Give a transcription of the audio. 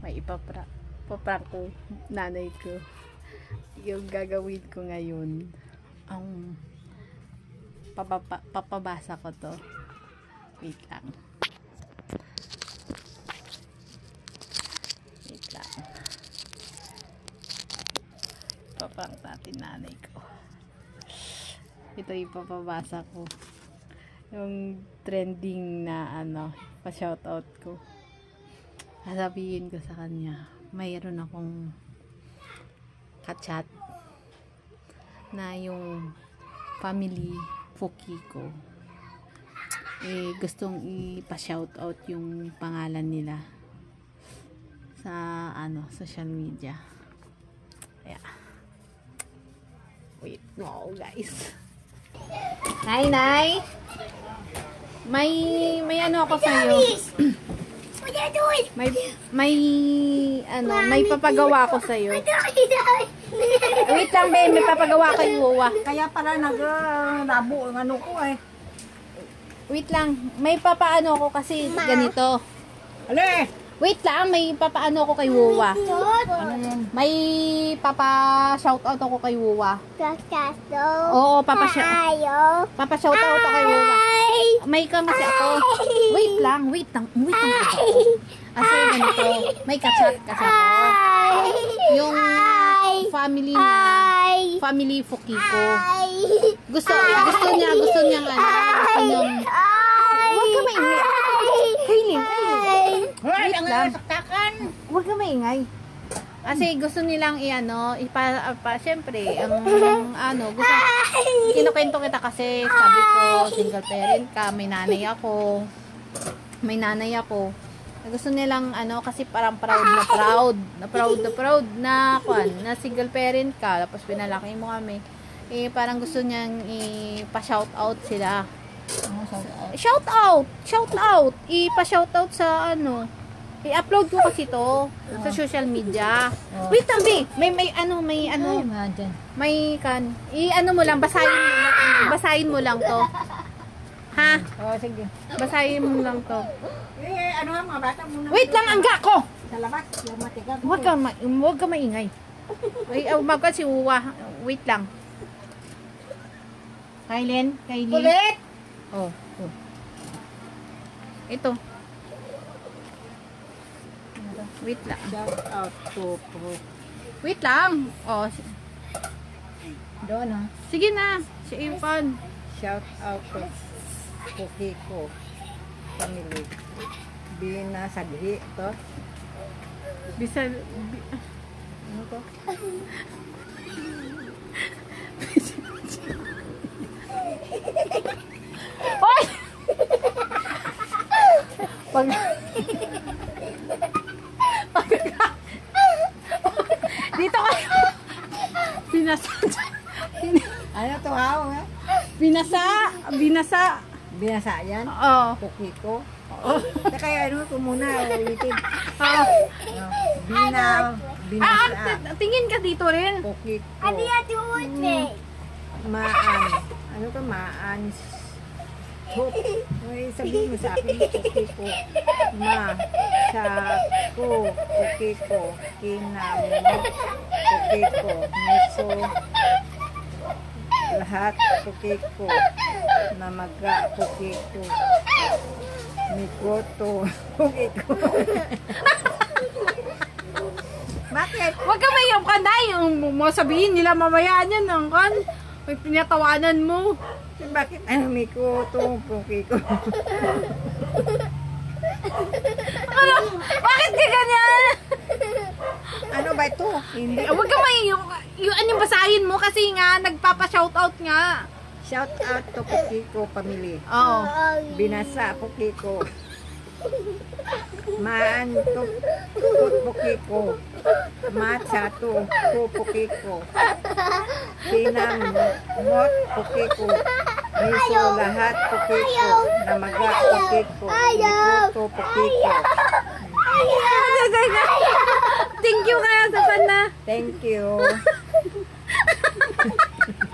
May paprank ko nanay ko. Yung gagawin ko ngayon, ang papabasa ko to. Wait lang. Paprank natin nanay ko. Ito yung papabasa ko. Yung trending na pa-shoutout ko. Sasabihin ko sa kanya, mayroon akong ka-chat na yung family Fuki ko. Gustong ipa-shoutout yung pangalan nila sa social media. Kaya wait, no guys. Nay! May ako sa iyo. May papagawa ko sa iyo. Wait lang, be, may papagawa kay Wawa. Kaya pala nabo ang ko eh. Wait lang, may papaano ko kasi ganito. Ale! Wait lang, may papaano ko kay Wawa. May papa-shoutout ako kay Wawa. Oo, papa-shoutout ako kay Wawa. May kamasi ako. Wait lang. Kasi ganito, may kachat kasi ako. Yung family family Fuki ko. Gusto niya huwag ka maingay. Wait lang. Huwag ka maingay. Kasi gusto nilang syempre, gusto, kinukwento kita kasi, sabi ko, single parent ka, may nanay ako. Gusto nilang, kasi parang proud na single parent ka, tapos pinalaki mo kami. Parang gusto niyang ipa-shoutout sila. Shoutout! Ipa-shoutout sa i-upload ko kasi to sa social media. Wait lang, be. Mo lang, basahin mo lang to. Ha? Sige. Basahin mo lang to. Mga bata muna. Wait lang, angga ko! Sa labas, yung matikag. Huwag ka maingay. Umabot si Uwa. Wait lang. Kailin. Ulit! Oh. Ito. Wait lang. Shout out to Wait lang. Oh. Doon ha. Sige na. Si Ivan. Shout out to Fuki ko. Family. Binasaghi to. Ano to? Oy! Dito kayo. Ano to ha? Binasa. Binasa yan? Oo. Fuki ko. Kaya muna ulitin. Binasa. Tingin ka dito rin. Fuki ko. Maan. Sabihin mo sa akin, Fuki ko. Fuki ko. Kinamot. Fuki ko. Miso. Lahat, Fuki ko. Namaga, Fuki ko. Mikoto, Fuki ko. Bakit? Huwag ka mayroon ka na. Yung sabihin nila mamayaan yan ng kan. May pinatawanan mo. Bakit? Mikoto, Fuki ko. Bakit ka ganyan? Ano ba ito? Hindi. Huwag ka yung basahin mo kasi nga nagpapa-shoutout nga. Shout out to Fuki ko family. Oo. Binasa Fuki ko. Maan to Fuki ko. Matcha to Fuki ko. Kinamot Fuki ko. Miso lahat Fuki ko. Namaga Fuki ko. Mikoto Fuki ko. Thank you kaya sa pana. Thank you.